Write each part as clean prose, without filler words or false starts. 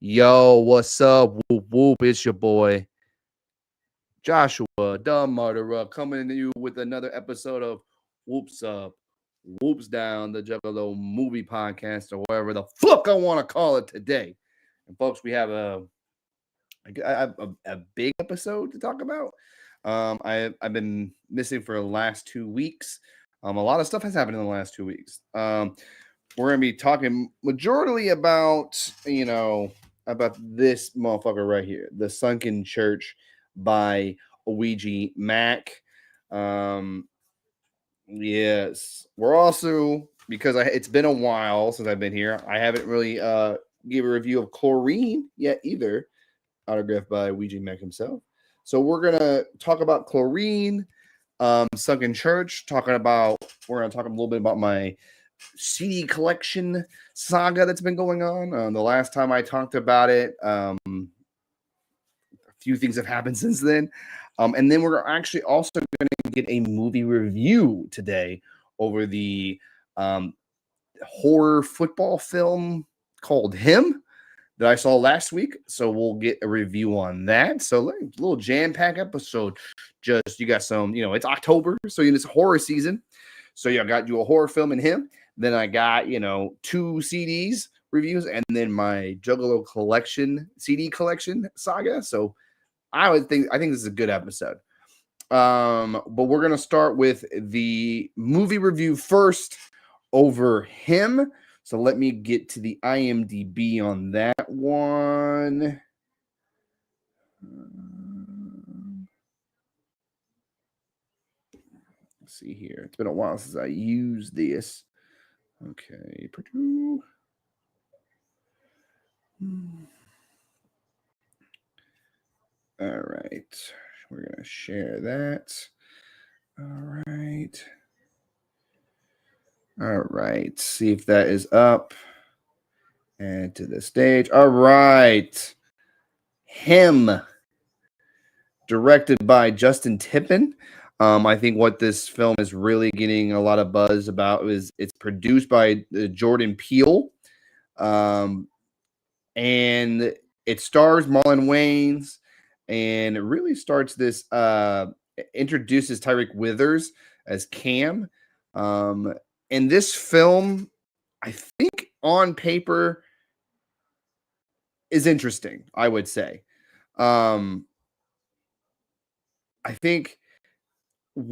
Yo, what's up? Whoop whoop! It's your boy Joshua, the Murderer, coming to you with another episode of Whoops Up, Whoops Down, the Juggalo Movie Podcast, or whatever the fuck I want to call it today. And folks, we have a big episode to talk about. I've been missing for the last 2 weeks. A lot of stuff has happened in the last 2 weeks. We're gonna be talking majorly about this motherfucker right here, the Sunken Church by Ouija Macc. Yes, we're also because it's been a while since I've been here. I haven't really gave a review of Chlorine yet either, autographed by Ouija Macc himself. So we're gonna talk about Chlorine, Sunken Church. We're gonna talk a little bit about my CD collection saga that's been going on. The last time I talked about it, a few things have happened since then. And then we're actually also going to get a movie review today over the horror football film called Him that I saw last week. So we'll get a review on that. So a little jam-packed episode. Just you got some, it's October, so it's horror season. So I got you a horror film in Him. Then I got, 2 CDs reviews and then my Juggalo collection, CD collection saga. So I think this is a good episode. But we're going to start with the movie review first over Him. So let me get to the IMDb on that one. Let's see here. It's been a while since I used this. Okay, Purdue. All right, we're gonna share that. All right. See if that is up. And to the stage. All right. Him, directed by Justin Tippin. I think what this film is really getting a lot of buzz about is it's produced by Jordan Peele. And it stars Marlon Wayans, and it really starts this, introduces Tyreek Withers as Cam. And this film, I think on paper, is interesting, I would say. I think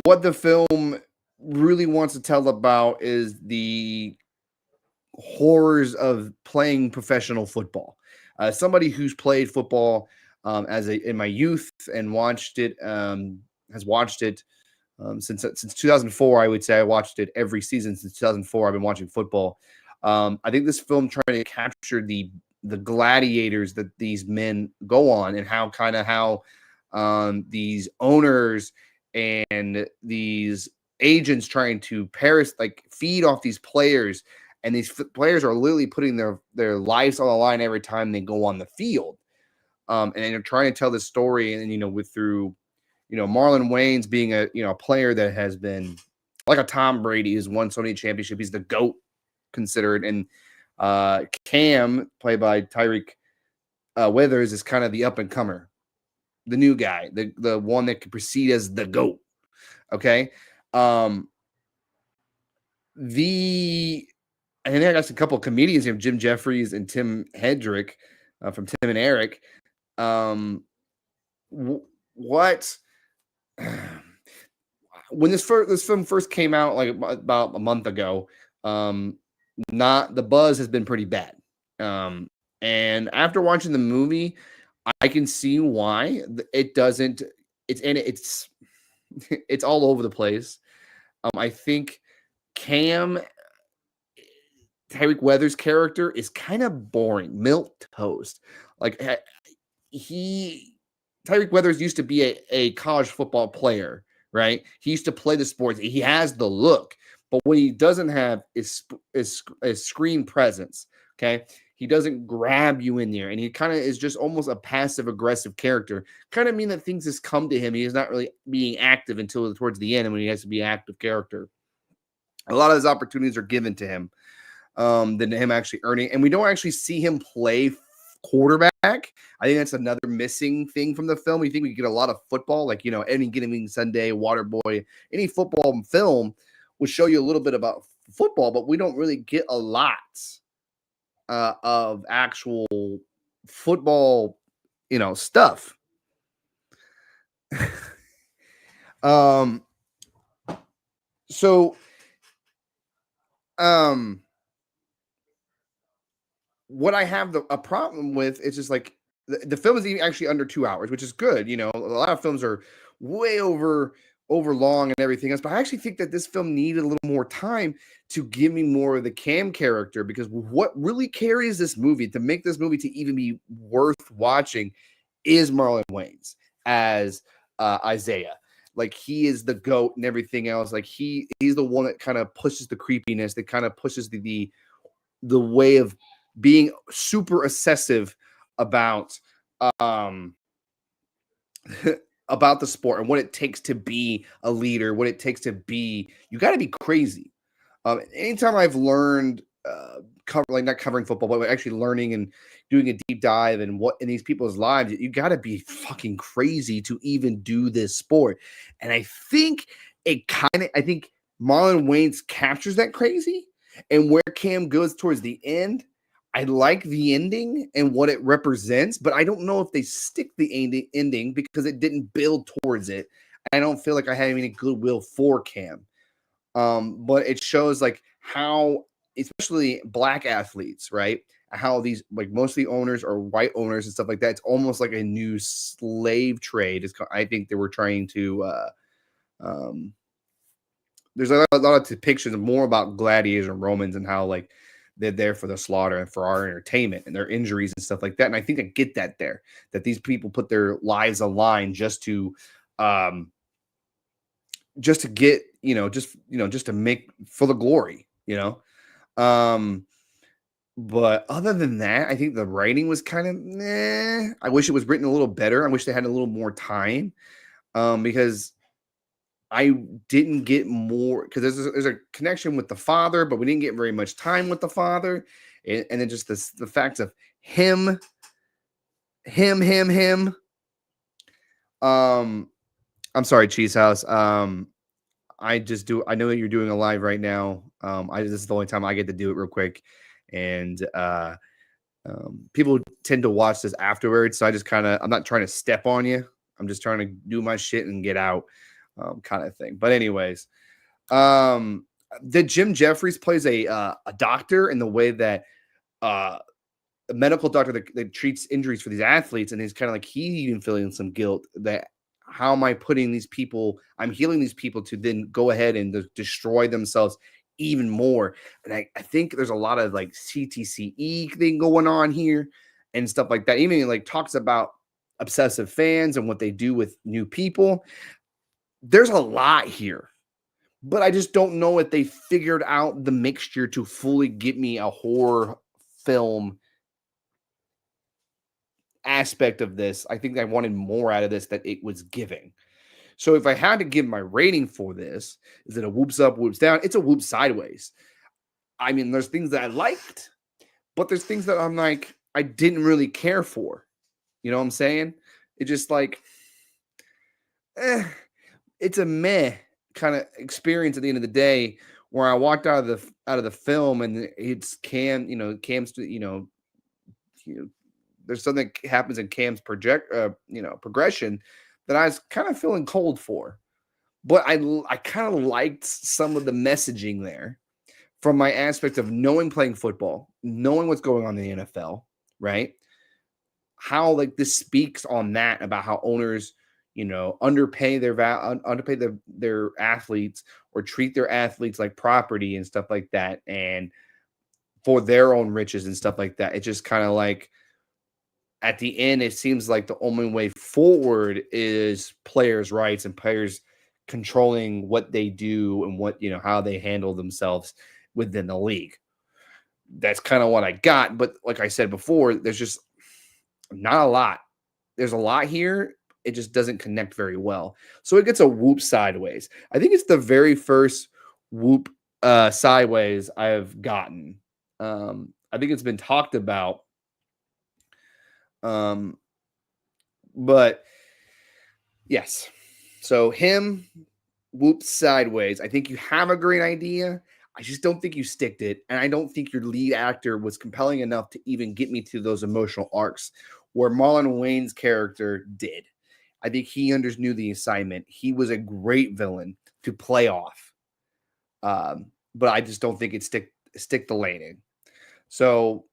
what the film really wants to tell about is the horrors of playing professional football. Somebody who's played football in my youth and watched it, has watched it since 2004. I would say I watched it every season since 2004. I've been watching football. I think this film trying to capture the gladiators that these men go on and how these owners and these agents trying to feed off these players, and these players are literally putting their lives on the line every time they go on the field. And they're trying to tell this story, and through Marlon Wayans being a player that has been like a Tom Brady, who's won so many championships. He's the GOAT considered, and Cam, played by Tyreek Withers, is kind of the up and comer, the new guy, the one that could proceed as the GOAT. Okay. And then I got a couple of comedians here, Jim Jeffries and Tim Hedrick from Tim and Eric. When this film first came out, like about a month ago, the buzz has been pretty bad. And after watching the movie, I can see why it doesn't. It's all over the place. I think Tyreek Withers' character is kind of boring, milquetoast. Like Tyreek Withers used to be a college football player, right? He used to play the sports. He has the look, but what he doesn't have is screen presence. Okay, he doesn't grab you in there, and he kind of is just almost a passive aggressive character. Kind of mean that things just come to him. He is not really being active until towards the end, and when he has to be an active character, a lot of his opportunities are given to him than him actually earning. And we don't actually see him play quarterback. I think that's another missing thing from the film. You think we get a lot of football, like, Any Given Sunday, Waterboy, any football film would show you a little bit about football, but we don't really get a lot of actual football, stuff. um, so, what I have a problem with is just like the film is actually under 2 hours, which is good. A lot of films are way over long and everything else, but I actually think that this film needed a little more time to give me more of the Cam character, because what really carries this movie to make this movie to even be worth watching is Marlon Wayans as Isaiah. Like, he is the GOAT and everything else. Like, he's the one that kind of pushes the creepiness, that kind of pushes the way of being super obsessive about about the sport and what it takes to be a leader, what it takes to be. You got to be crazy. Anytime I've learned, not covering football, but actually learning and doing a deep dive in what in these people's lives, you got to be fucking crazy to even do this sport. And I think I think Marlon Wayans captures that crazy, and where Cam goes towards the end. I like the ending and what it represents, but I don't know if they stick the ending because it didn't build towards it. I don't feel like I have any goodwill for Cam. But it shows like how, especially black athletes, right? How these, like, mostly owners are white owners and stuff like that. It's almost like a new slave trade. I think they were trying to, there's a lot of depictions more about gladiators and Romans and how, like, they're there for the slaughter and for our entertainment and their injuries and stuff like that. And I think I get that there, that these people put their lives on line just to get, just to make for the glory, but other than that, I think the writing was kind of, I wish it was written a little better. I wish they had a little more time, because I didn't get more, because there's a connection with the father, but we didn't get very much time with the father. And then just the facts of him. I'm sorry, Cheese House. I know that you're doing a live right now. This is the only time I get to do it real quick. And people tend to watch this afterwards. So I'm not trying to step on you. I'm just trying to do my shit and get out, kind of thing. But anyways, the Jim Jeffries plays a doctor in the way that a medical doctor that treats injuries for these athletes, and he's kind of like, he even feeling some guilt that, how am I putting these people, I'm healing these people to then go ahead and destroy themselves even more. And I think there's a lot of like CTCE thing going on here and stuff like that. Even like talks about obsessive fans and what they do with new people. There's a lot here, but I just don't know if they figured out the mixture to fully get me a horror film aspect of this. I think I wanted more out of this that it was giving. So if I had to give my rating for this, is it a whoops up, whoops down? It's a whoop sideways. I mean, there's things that I liked, but there's things that I'm like, I didn't really care for. You know what I'm saying? It's just like, it's a meh kind of experience at the end of the day, where I walked out of the film and it's Cam, Cam's, there's something that happens in Cam's progression that I was kind of feeling cold for. But I kind of liked some of the messaging there from my aspect of playing football, knowing what's going on in the NFL, right? How like this speaks on that, about how owners, underpay their athletes, or treat their athletes like property and stuff like that, and for their own riches and stuff like that. It's just kind of like, at the end, it seems like the only way forward is players' rights and players controlling what they do and what, how they handle themselves within the league. That's kind of what I got. But like I said before, there's just not a lot. There's a lot here. It just doesn't connect very well. So it gets a whoop sideways. I think it's the very first whoop sideways I've gotten. I think it's been talked about But yes, so him, Whoop Sideways. I think you have a great idea. I just don't think you sticked it, and I don't think your lead actor was compelling enough to even get me to those emotional arcs where Marlon Wayne's character did. I think he understood the assignment. He was a great villain to play off, but I just don't think it stick the landing. So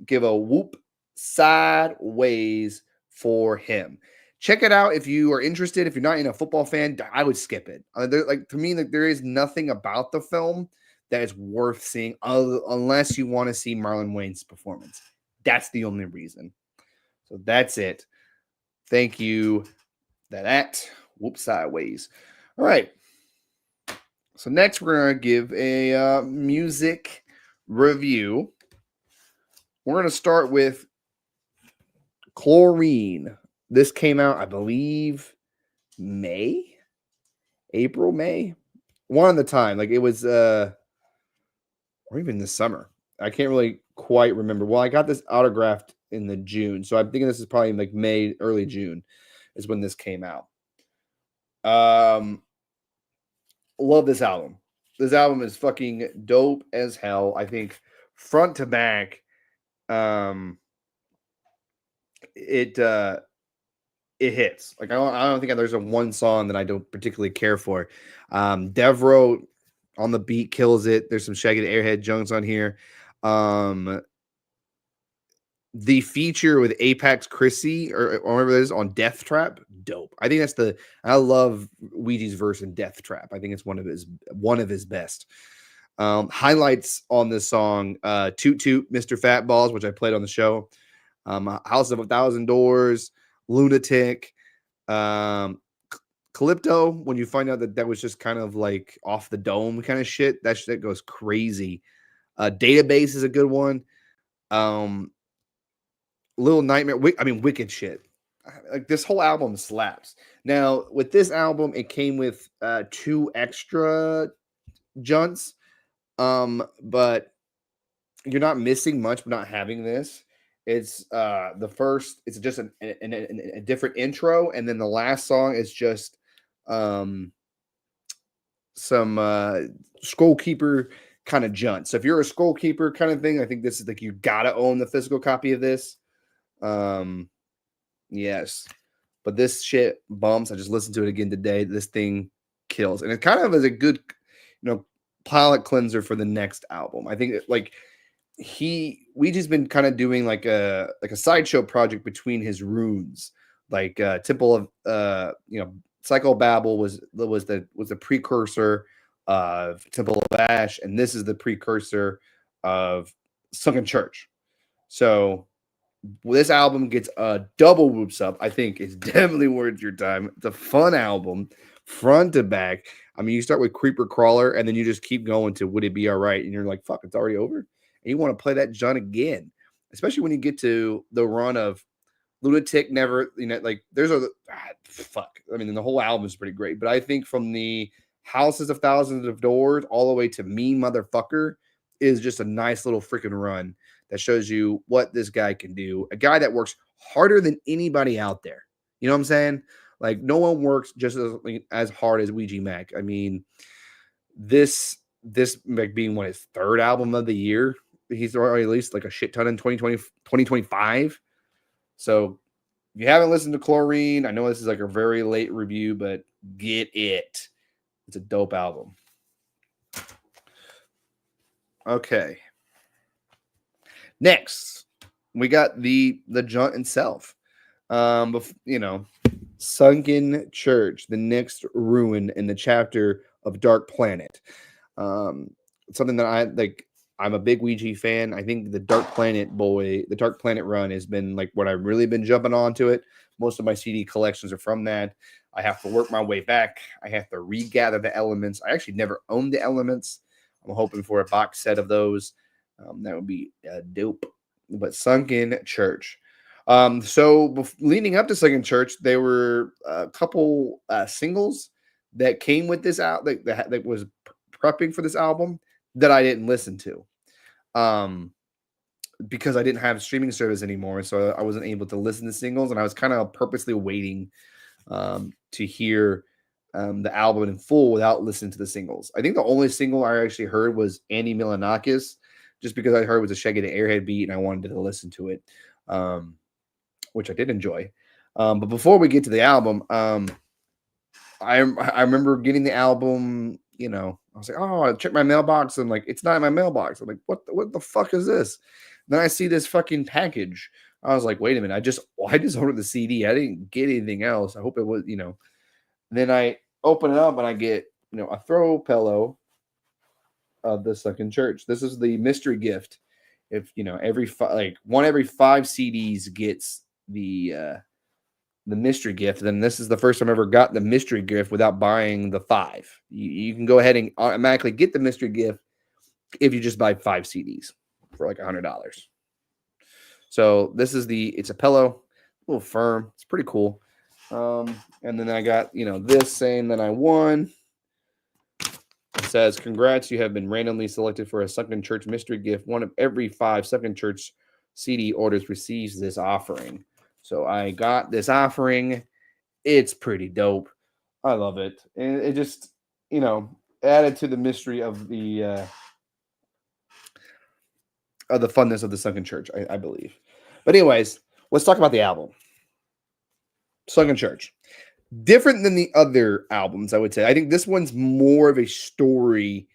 give a Whoop Sideways for him. Check it out if you are interested. If you're not a football fan, I would skip it. To me, there is nothing about the film that is worth seeing unless you want to see Marlon Wayne's performance. That's the only reason. So that's it. Thank you. That Whoop Sideways. All right. So next we're gonna give a music review. We're gonna start with Chlorine. This came out, I believe, April, May. One of the time. Like it was or even this summer. I can't really quite remember. Well, I got this autographed in the June. So I'm thinking this is probably like May, early June is when this came out. Love this album. This album is fucking dope as hell. I think front to back, it hits. Like I don't think there's a one song that I don't particularly care for. Devereaux on the beat kills it. There's some Shaggy the Airhead Jones on here. The feature with Apex Chrissy or whatever it is on Death Trap, dope. I think I love Ouija's verse in Death Trap. I think it's one of his best. Highlights on this song, Toot Toot, Mr. Fat Balls, which I played on the show. House of 1,000 Doors, Lunatic, Calypto, when you find out that was just kind of like off the dome kind of shit, that shit goes crazy. Database is a good one. Little Nightmare, wicked shit. Like this whole album slaps. Now with this album, it came with 2 extra junts, but you're not missing much by not having this. It's the first. It's just a different intro, and then the last song is just some Scroll Keeper kind of junt. So if you're a Scroll Keeper kind of thing, I think this is like you gotta own the physical copy of this. Yes, but this shit bumps. I just listened to it again today. This thing kills, and it kind of is a good, palate cleanser for the next album. I think we just been kind of doing like a sideshow project between his runes, like Temple of Psychobabble was the precursor of Temple of Ash, and this is the precursor of Sunken Church. So this album gets a double whoops up. I think it's definitely worth your time. It's a fun album, front to back. I mean, you start with Creeper Crawler, and then you just keep going to Would It Be All Right? And you're like, fuck, it's already over. And you want to play that John again, especially when you get to the run of Lunatic. Never, there's fuck. I mean, the whole album is pretty great, but I think from the Houses of Thousands of Doors all the way to Mean Motherfucker is just a nice little freaking run that shows you what this guy can do. A guy that works harder than anybody out there. You know what I'm saying? Like no one works just as hard as Ouija Macc. I mean, this like being his 3rd album of the year. He's already released like a shit ton in 2025. So if you haven't listened to Chlorine, I know this is like a very late review, but get it. It's a dope album. Okay. Next, we got the junt itself. Sunken Church, the next ruin in the chapter of Dark Planet. Something that I'm a big Ouija fan. I think the Dark Planet run has been like what I've really been jumping onto it. Most of my CD collections are from that. I have to work my way back. I have to regather the elements. I actually never owned the elements. I'm hoping for a box set of those. That would be dope. But Sunken Church. So leading up to Sunken Church, there were a couple singles that came with this out that was prepping for this album that I didn't listen to. because I didn't have streaming service anymore, so I wasn't able to listen to singles, and I was kind of purposely waiting to hear the album in full without listening to the singles. I think the only single I actually heard was Andy Milonakis, just because I heard it was a Shaggy the Airhead beat and I wanted to listen to it, which I did enjoy. But before we get to the album, I remember getting the album. I was like, oh, I checked my mailbox and like it's not in my mailbox. I'm like, what the fuck is this? And then I see this fucking package. I was like, wait a minute, I just ordered the CD. I didn't get anything else. I hope it was. Then I open it up and I get a throw pillow of the Sunken Church. This is the mystery gift. If every every 5 CDs gets the mystery gift, then this is the first time I ever got the mystery gift without buying the 5. You can go ahead and automatically get the mystery gift if you just buy 5 CDs for like $100. So this is it's a pillow, a little firm. It's pretty cool. And then I got this saying that I won. It says, congrats, you have been randomly selected for a Sunken Church mystery gift. One of every 5 Sunken Church CD orders receives this offering. So I got this offering. It's pretty dope. I love it. And it just, added to the mystery of the funness of the Sunken Church, I believe. But anyways, let's talk about the album. Sunken Church. Different than the other albums, I would say. I think this one's more of a story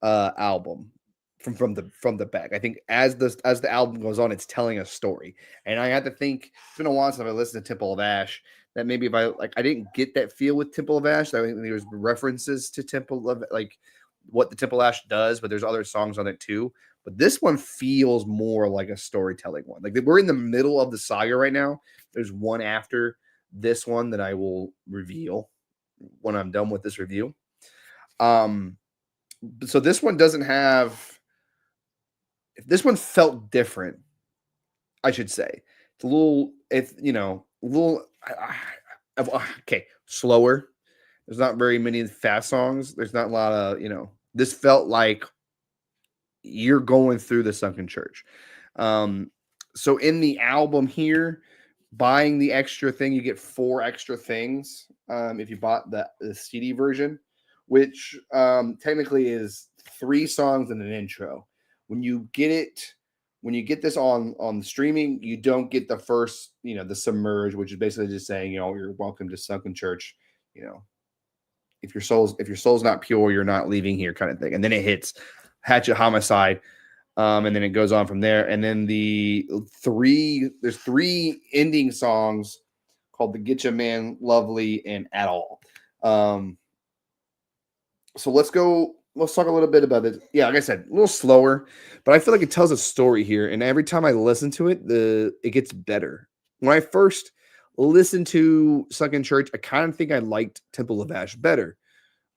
album from the back. I think as the album goes on, it's telling a story. And I had to think, it's been a while since I listened to Temple of Ash, that maybe if I didn't get that feel with Temple of Ash. I think there's references to Temple of what the Temple of Ash does, but there's other songs on it too. But this one feels more like a storytelling one. Like we're in the middle of the saga right now. There's one after this one that I will reveal when I'm done with this review. So this one doesn't have. If this one felt different, I should say it's a little. It's a little. Okay, slower. There's not very many fast songs. There's not a lot of This felt like you're going through the Sunken Church. So in the album here, buying the extra thing, you get 4 extra things if you bought the CD version, which technically is 3 songs and an intro. When you get this on the streaming, you don't get the first, the submerge, which is basically just saying, you're welcome to Sunken Church. If your soul's not pure, you're not leaving here, kind of thing. And then it hits Hatchet Homicide. And then it goes on from there. And then there's 3 ending songs called The Get Ya Man, Lovely, and At All. So let's talk a little bit about it. Yeah, like I said, a little slower, but I feel like it tells a story here. And every time I listen to it, it gets better. When I first listened to Sunken Church, I kind of think I liked Temple of Ash better.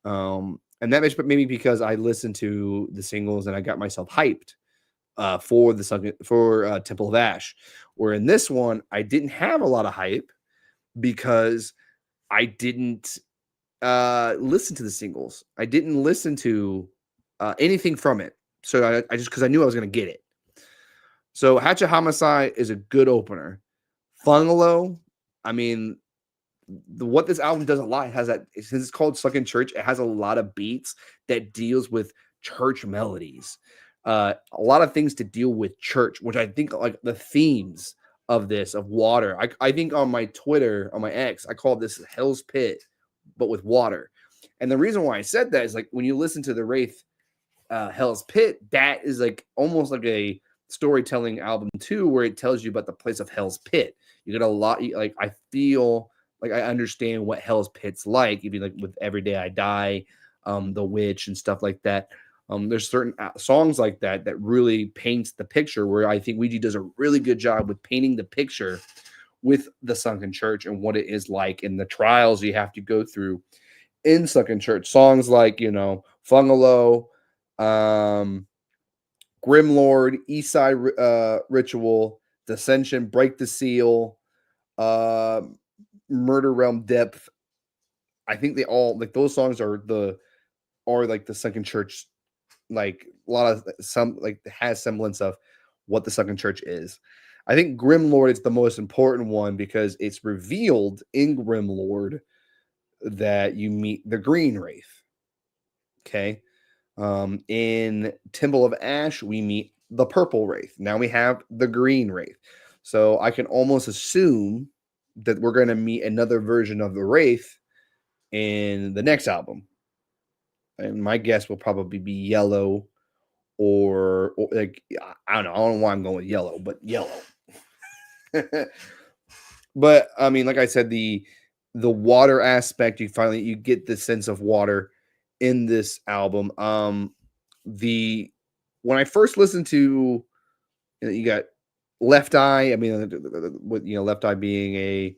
And that makes maybe because I listened to the singles and I got myself hyped for Temple of Ash. Where in this one, I didn't have a lot of hype because I didn't listen to the singles. I didn't listen to anything from it. So I just, because I knew I was going to get it. So Hatchet Homicide is a good opener. Fungalo, I mean, what this album does a lot has that, since it's called Sunken Church, it has a lot of beats that deals with church melodies. A lot of things to deal with church, which I think like the themes of this, of water. I think on my Twitter, on my X, I call this Hell's Pit, but with water. And the reason why I said that is like when you listen to the Wraith Hell's Pit, that is like almost like a storytelling album too, where it tells you about the place of Hell's Pit. You get a lot, like I feel like I understand what Hell's Pit's like, even like with Every Day I Die, The Witch and stuff like that. There's certain songs like that really paints the picture, where I think Ouija does a really good job with painting the picture with the Sunken Church and what it is like and the trials you have to go through in Sunken Church. Songs like, Fungalo, Grimlord, Eastside Ritual, Dissension, Break the Seal, Murder Realm Depth. I think they all, like, those songs are like the Sunken Church, like a lot of some, like, has semblance of what the Sunken Church is. I think Grimlord is the most important one because it's revealed in Grimlord that you meet the Green Wraith. Okay. In Temple of Ash, we meet the Purple Wraith. Now we have the Green Wraith. So I can almost assume that we're going to meet another version of the Wraith in the next album. And my guess will probably be yellow or like, I don't know why I'm going with yellow, but yellow. But I mean, like I said, the water aspect, you get the sense of water in this album. When I first listened to, you got Left Eye. I mean, with Left Eye being a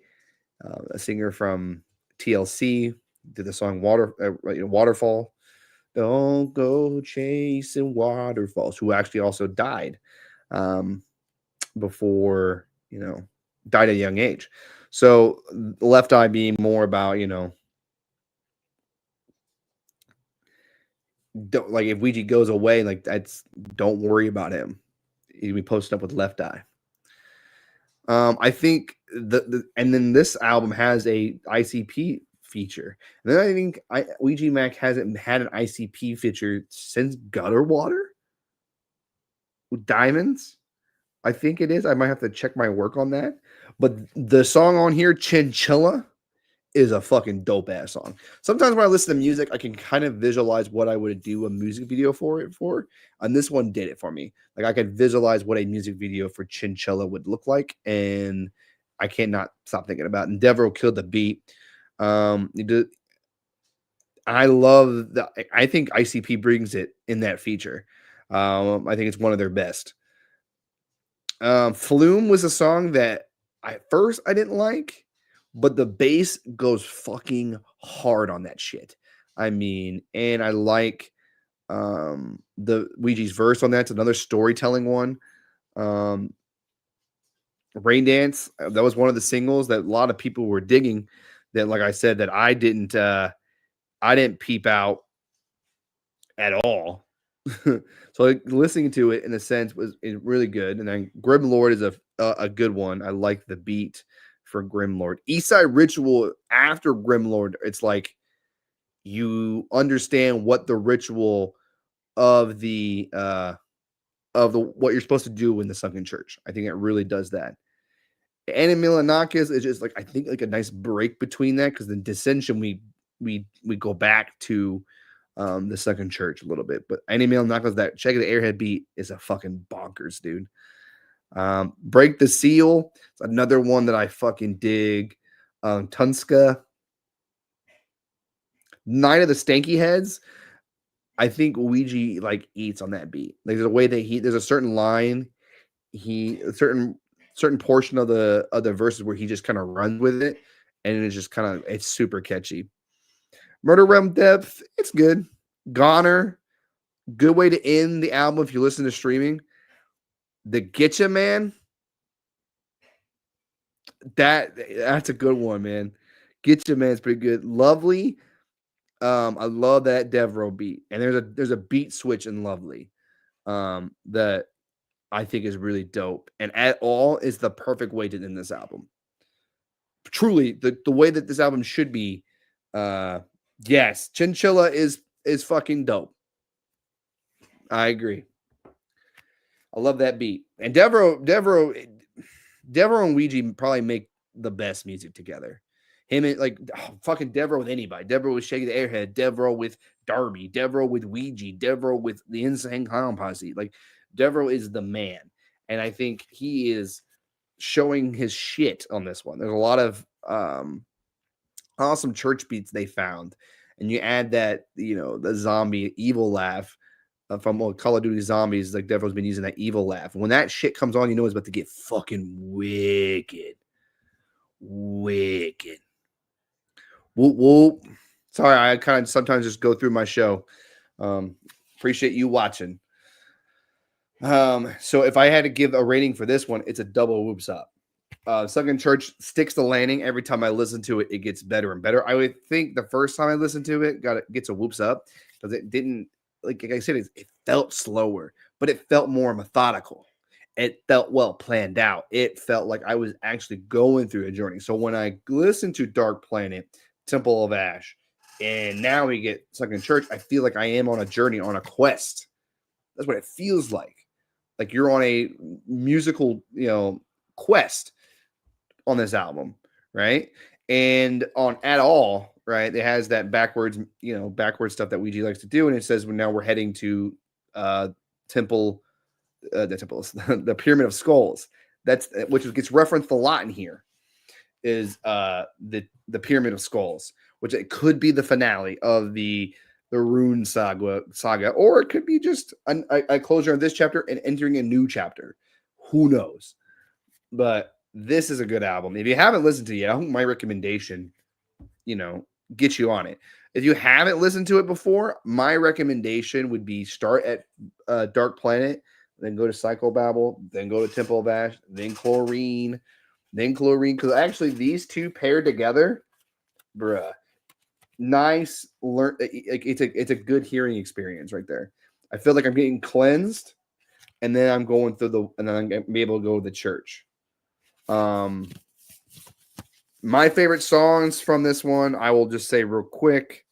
singer from TLC, did the song Waterfall. Don't go chasing waterfalls. Who actually also died before died at a young age. So Left Eye being more about don't, like, if Ouija goes away, like, don't worry about him. He'll be posted up with Left Eye. I think and then this album has a ICP feature. And then I think Ouija Macc hasn't had an ICP feature since Gutter Water with Diamonds. I think it is. I might have to check my work on that. But the song on here, Chinchilla, is a fucking dope ass song. Sometimes when I listen to music, I can kind of visualize what I would do a music video for, and this one did it for me. Like, I could visualize what a music video for Chinchilla would look like, and I cannot stop thinking about it. And Devereaux killed the beat. I love that. I think ICP brings it in that feature. I think it's one of their best. Flume was a song that at first I didn't like, but the bass goes fucking hard on that shit. I mean, and I like the Ouija's verse on that. It's another storytelling one. Rain Dance, that was one of the singles that a lot of people were digging, that, like I said, that I didn't peep out at all. So, like, listening to it in a sense is really good. And then Grimlord is a good one. I like the beat for Grimlord. Eastside Ritual after Grimlord, it's like you understand what the ritual of the what you're supposed to do in the Sunken Church. I think it really does that. And Milanakis is just, like, I think, like, a nice break between that, because the Dissension we go back to the Sunken Church a little bit. But Any Milanakis, that Check of the Airhead beat is a fucking bonkers, dude. Break the Seal, it's another one that I fucking dig. Tunska, Night of the Stanky Heads. I think Ouija, like, eats on that beat. Like, there's a way that there's a certain line, a certain portion of the verses where he just kind of runs with it, and it's just kind of, it's super catchy. Murder Realm Depth, it's good. Goner, good way to end the album if you listen to streaming. The Getcha Man, that's a good one, man. Getcha Man's pretty good. Lovely. I love that Devereaux beat, and there's a beat switch in Lovely that I think is really dope, and At All is the perfect way to end this album. Truly, the way that this album should be. Yes, Chinchilla is fucking dope. I agree. I love that beat. And Devereaux and Ouija probably make the best music together. Him and, like, fucking Devereaux with anybody. Devereaux with Shake the Airhead. Devereaux with Darby. Devereaux with Ouija. Devereaux with the Insane Clown Posse. Like, Devereaux is the man. And I think he is showing his shit on this one. There's a lot of awesome church beats they found. And you add that, the zombie evil laugh from Call of Duty Zombies, like, Devereaux's been using that evil laugh. When that shit comes on, it's about to get fucking wicked. Wicked. Whoop, whoop. Sorry, I kind of sometimes just go through my show. Appreciate you watching. So if I had to give a rating for this one, it's a double whoops up. Sunken Church sticks the landing. Every time I listen to it, it gets better and better. I would think the first time I listened to it, gets a whoops up, because it didn't, like I said, it felt slower, but it felt more methodical. it felt well planned out. It felt like I was actually going through a journey. So when I listened to Dark Planet, Temple of Ash, and now we get Sunken Church, I feel like I am on a journey, on a quest. That's what it feels like. Like you're on a musical, quest on this album, right? And on At All, right, it has that backwards stuff that Ouija likes to do, and it says now we're heading to temple, the Pyramid of Skulls. That's which gets referenced a lot in here. Is the Pyramid of Skulls, which it could be the finale of the Rune saga, or it could be just a closure of this chapter and entering a new chapter. Who knows? But this is a good album. If you haven't listened to it yet, I hope my recommendation, get you on it. If you haven't listened to it before, my recommendation would be start at Dark Planet, then go to Psychobabble, then go to Temple of Ash, then Chlorine, because actually these two paired together, bruh, nice. It's a good hearing experience right there. I feel like I'm getting cleansed, and then I'm going through and then I'm gonna be able to go to the church. My favorite songs from this one, I will just say real quick.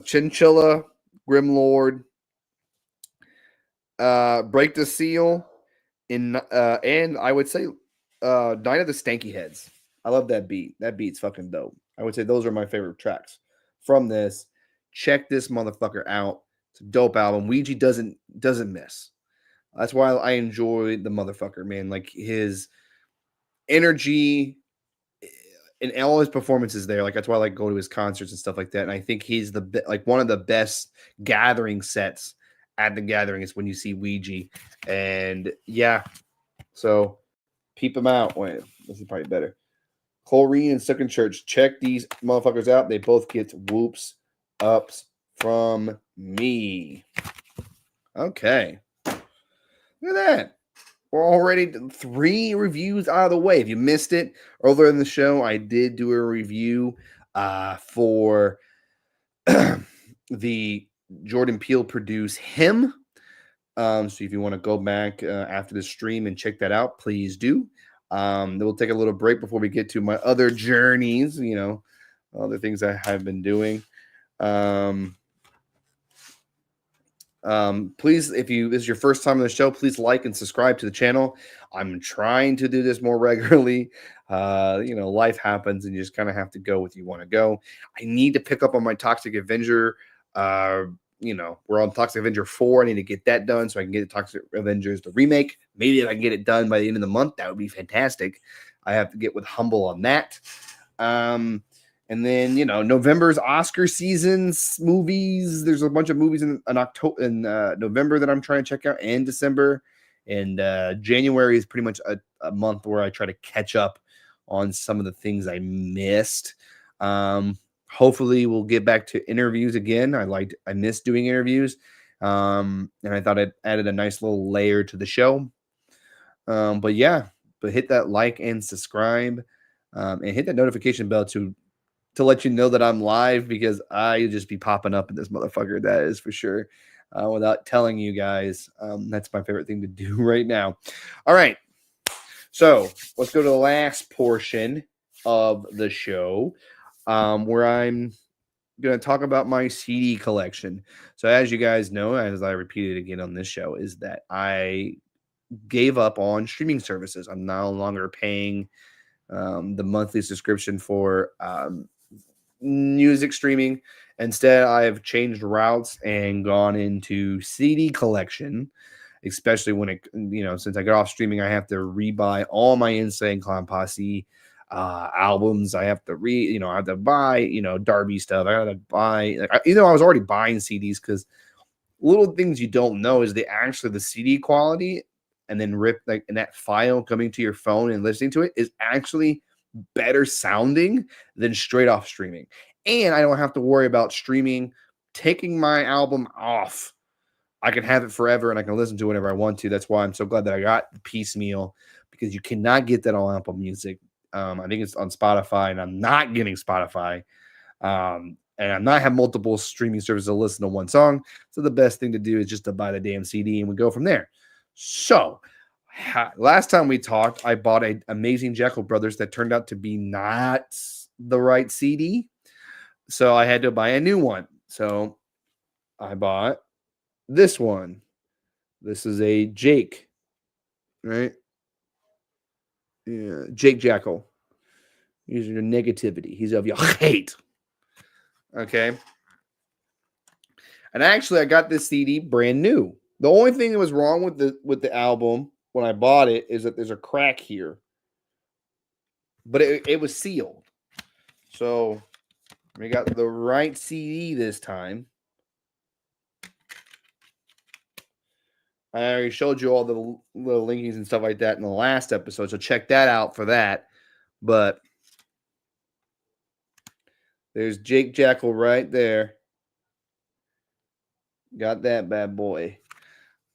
Chinchilla, Grimlord, Break the Seal, and I would say Night of the Stanky Heads. I love that beat. That beat's fucking dope. I would say those are my favorite tracks from this. Check this motherfucker out. It's a dope album. Ouija doesn't miss. That's why I enjoy the motherfucker, man. Like his energy and all his performances there. Like that's why I like go to his concerts and stuff like that. And I think he's one of the best gathering sets at the gathering is when you see Ouija. And yeah, so peep him out. Wait, this is probably better. Chlorine and Sunken Church. Check these motherfuckers out. They both get whoops ups from me. Okay. Look at that. We're already 3 reviews out of the way. If you missed it earlier in the show, I did do a review for the Jordan Peele produced Him. So if you want to go back after the stream and check that out, please do. Then we'll take a little break before we get to my other journeys, other things I have been doing. Please, if this is your first time on the show, please like and subscribe to the channel. I'm trying to do this more regularly. Life happens and you just kind of have to go with you want to go. I need to pick up on my Toxic Avenger. We're on Toxic Avenger 4. I need to get that done so I can get the Toxic Avengers, the remake. Maybe if I can get it done by the end of the month, that would be fantastic. I have to get with Humble on that. And then, November's Oscar seasons, movies. There's a bunch of movies in November that I'm trying to check out, and December. And January is pretty much a month where I try to catch up on some of the things I missed. Hopefully we'll get back to interviews again. I miss doing interviews. And I thought it added a nice little layer to the show. But hit that like and subscribe, and hit that notification bell to let you know that I'm live, because I just be popping up in this motherfucker. That is for sure. Without telling you guys, that's my favorite thing to do right now. All right. So let's go to the last portion of the show, where I'm going to talk about my CD collection. So as you guys know, as I repeated again on this show, is that I gave up on streaming services. I'm no longer paying the monthly subscription for music streaming. Instead, I've changed routes and gone into CD collection, especially when since I got off streaming, I have to rebuy all my Insane Clown Posse albums. I have to I have to buy, Darby stuff. I got to buy, I was already buying CDs, because little things you don't know is the CD quality, and then in that file coming to your phone and listening to it is actually better sounding than straight off streaming. And I don't have to worry about streaming taking my album off. I can have it forever and I can listen to it whenever I want to. That's why I'm so glad that I got the piecemeal, because you cannot get that on Apple Music. I think it's on Spotify, and I'm not getting Spotify. And I'm not have multiple streaming services to listen to one song. So the best thing to do is just to buy the damn CD, and we go from there. So, last time we talked, I bought a Amazing Jackal Brothers that turned out to be not the right CD. So I had to buy a new one. So I bought this one. This is a Jake, right? Yeah, Jake Jackal. He's your negativity. He's of your hate. Okay. And actually, I got this CD brand new. The only thing that was wrong with the album when I bought it is that there's a crack here, but it was sealed. So we got the right CD this time. I already showed you all the little linkings and stuff like that in the last episode, so check that out for that. But there's Jake Jackal right there. Got that bad boy.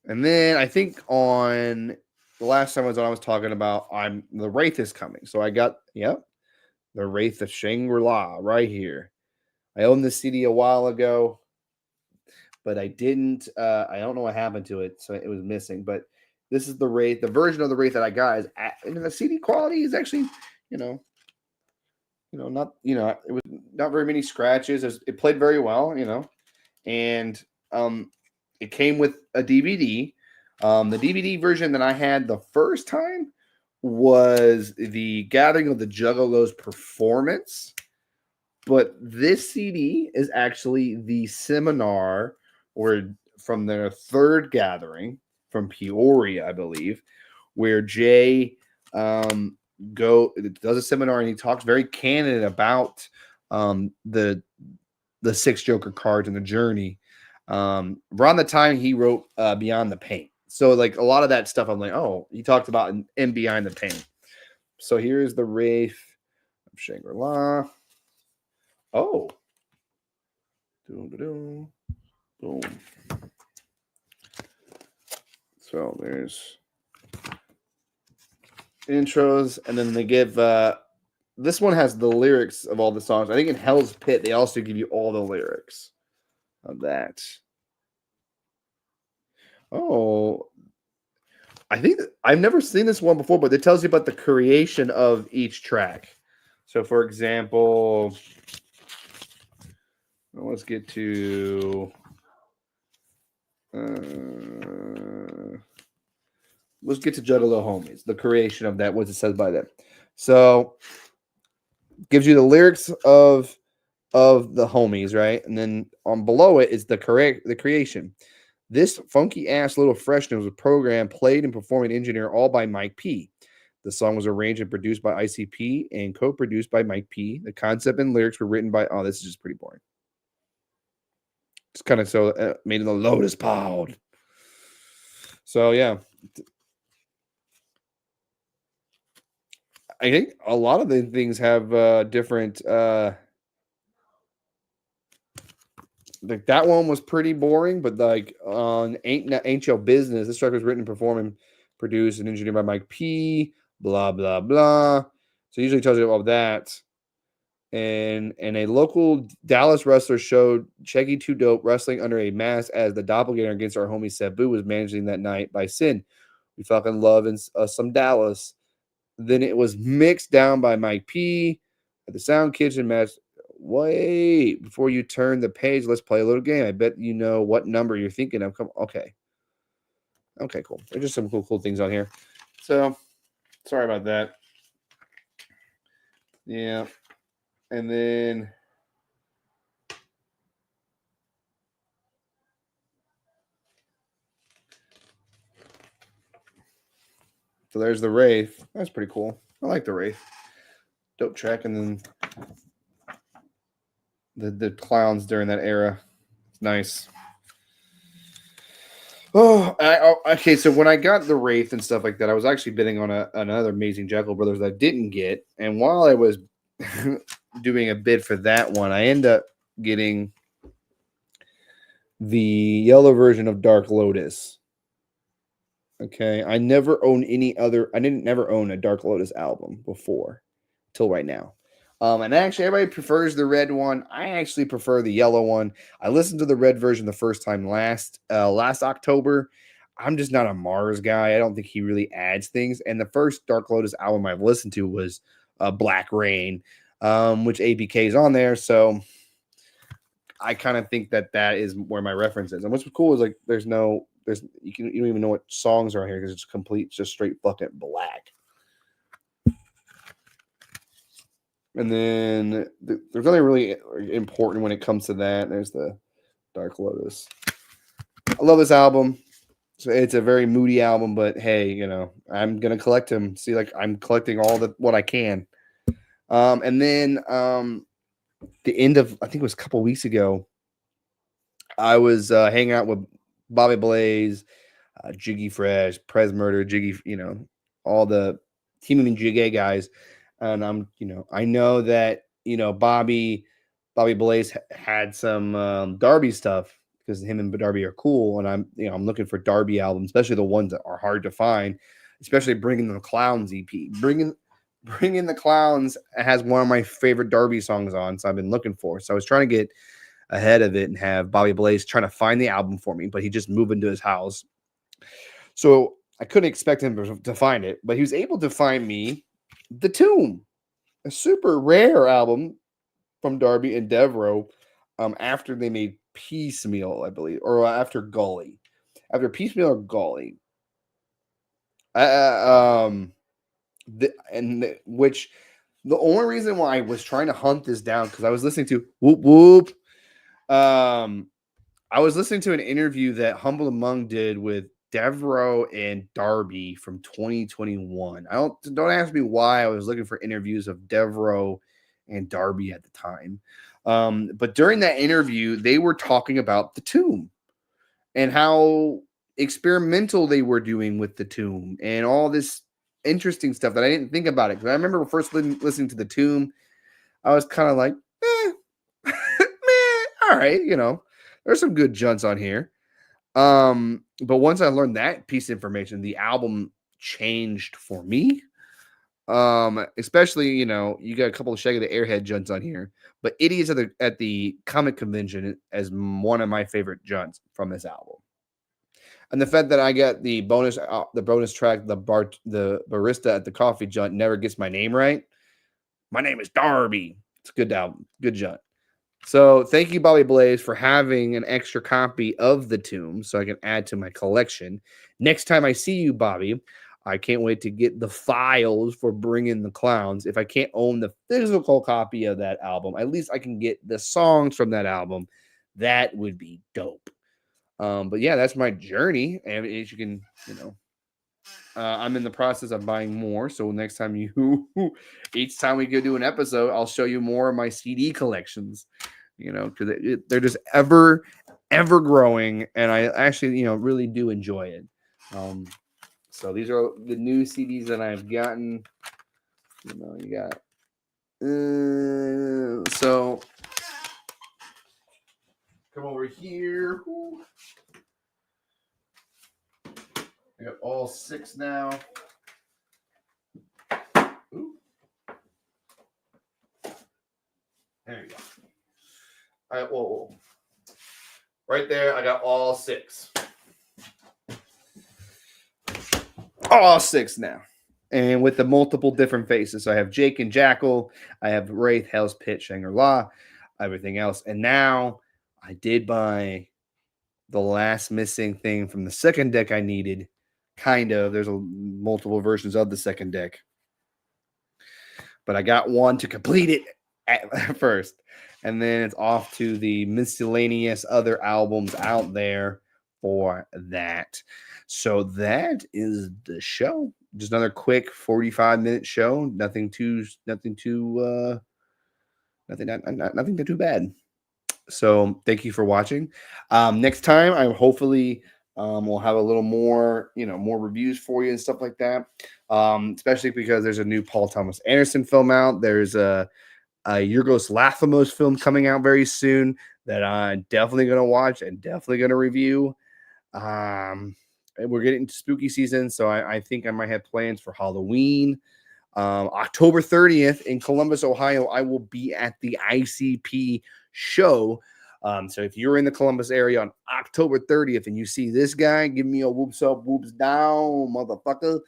And then I think on the last time I was talking about the Wraith is coming. So I got, the Wraith of Shangri-La right here. I owned this CD a while ago, but I didn't. I don't know what happened to it, so it was missing. But this is the Wraith. The version of the Wraith that I got is, and the CD quality is actually, not, it was not very many scratches. It played very well, and it came with a DVD. The DVD version that I had the first time was the Gathering of the Juggalos performance. But this CD is actually the seminar from their third gathering from Peoria, I believe, where Jay does a seminar and he talks very candid about the 6 Joker cards and the journey. Around the time he wrote Beyond the Pain. So like a lot of that stuff, I'm like, oh, he talked about in Behind the Pain. So here's the Wraith of Shangri-La. Oh. Boom. So there's intros, and then they give this one has the lyrics of all the songs. I think in Hell's Pit they also give you all the lyrics of that. Oh, I think I've never seen this one before, but it tells you about the creation of each track. So, for example, let's get to Juggalo Homies, the creation of that, what it says by them. So, gives you the lyrics of the homies, right? And then on below it is the creation. This funky ass little freshness was programmed, played, and performed and engineered all by Mike P. The song was arranged and produced by ICP and co-produced by Mike P. The concept and lyrics were written by, this is just pretty boring. It's kind of so made in the Lotus Pod. So yeah, I think a lot of the things have different. Like that one was pretty boring, but like on Ain't Your Business, this track was written, performed, and produced and engineered by Mike P. Blah blah blah. So usually tells you about that. And a local Dallas wrestler showed Checky Too Dope wrestling under a mask as the doppelganger against our homie Sabu was managing that night by Sin. We fucking love some Dallas. Then it was mixed down by Mike P. at the Sound Kitchen match. Wait, before you turn the page, let's play a little game. I bet you know what number you're thinking of. Okay, cool. There's just some cool things on here. So, sorry about that. Yeah. And then so there's the Wraith. That's pretty cool. I like the Wraith. Dope track. And then the clowns during that era. It's nice. Okay. So when I got the Wraith and stuff like that, I was actually bidding on another Amazing Jackal Brothers that I didn't get. And while I was doing a bid for that one, I ended up getting the yellow version of Dark Lotus. Okay, I never owned never own a Dark Lotus album before till right now. And actually everybody prefers the red one. I actually prefer the yellow one. I listened to the red version the first time last October. I'm just not a Mars guy. I don't think he really adds things. And the first Dark Lotus album I've listened to was Black Rain, which ABK is on there. So I kind of think that is where my reference is. And what's cool is like you don't even know what songs are on here because it's complete, just straight fucking black. And then there's nothing really important when it comes to that. There's the Dark Lotus. I love this album. So it's a very moody album, but hey, you know, I'm gonna collect them. See, like I'm collecting what I can. And then the end of, I think it was a couple weeks ago, I was hanging out with Bobby Blaze, Jiggy Fresh, Prez Murder, Jiggy, you know, all the Team and Jiggy guys. And I know that, Bobby Blaze had some Darby stuff because him and Darby are cool. And I'm looking for Darby albums, especially the ones that are hard to find, especially Bringing the Clowns EP. Bringing the Clowns has one of my favorite Darby songs on. So I've been looking for. So I was trying to get ahead of it and have Bobby Blaze trying to find the album for me, but he just moved into his house. So I couldn't expect him to find it, but he was able to find me The Tomb, a super rare album from Darby and Devereaux after they made Piecemeal, I believe, or after Gully. After Piecemeal or Gully. Which the only reason why I was trying to hunt this down because I was listening to Whoop Whoop. I was listening to an interview that Humble Among did with Devereaux and Darby from 2021. Don't ask me why I was looking for interviews of Devereaux and Darby at the time. But during that interview, they were talking about The Tomb and how experimental they were doing with The Tomb and all this interesting stuff that I didn't think about it. Because I remember first listening to The Tomb, I was kind of like, meh, all right, there's some good junts on here. But once I learned that piece of information, the album changed for me. Especially, you got a couple of Shaggy the Airhead junts on here, but Idiots at the comic convention as one of my favorite junts from this album. And the fact that I got the bonus track, the barista at the coffee junt never gets my name right. My name is Darby. It's a good album, good junt. So thank you, Bobby Blaze, for having an extra copy of The Tomb so I can add to my collection. Next time I see you, Bobby, I can't wait to get the files for Bringing the Clowns. If I can't own the physical copy of that album, at least I can get the songs from that album. That would be dope. But yeah, that's my journey. And as you can, I'm in the process of buying more. So next time each time we go do an episode, I'll show you more of my CD collections, because they're just ever growing. And I actually, really do enjoy it. So these are the new CDs that I've gotten. You got, so come over here. Ooh. I got all 6 now. Ooh. There you go. All right, whoa. Right there, I got all 6. All 6 now. And with the multiple different faces. So I have Jake and Jackal. I have Wraith, Hell's Pit, Shangri-La, everything else. And now I did buy the last missing thing from the second deck I needed. Kind of. There's multiple versions of the second deck. But I got one to complete it at first. And then it's off to the miscellaneous other albums out there for that. So that is the show. Just another quick 45-minute show. Nothing too bad. So thank you for watching. Next time, I hopefully we'll have a little more, more reviews for you and stuff like that. Especially because there's a new Paul Thomas Anderson film out. There's a Yorgos Lanthimos film coming out very soon that I'm definitely going to watch and definitely going to review. We're getting to spooky season, so I think I might have plans for Halloween. October 30th in Columbus, Ohio, I will be at the ICP show. So if you're in the Columbus area on October 30th and you see this guy, give me a whoops up, whoops down, motherfucker.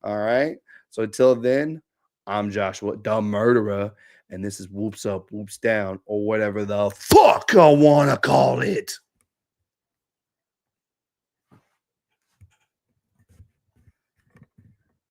All right. So until then, I'm Joshua, the murderer, and this is whoops up, whoops down, or whatever the fuck I want to call it.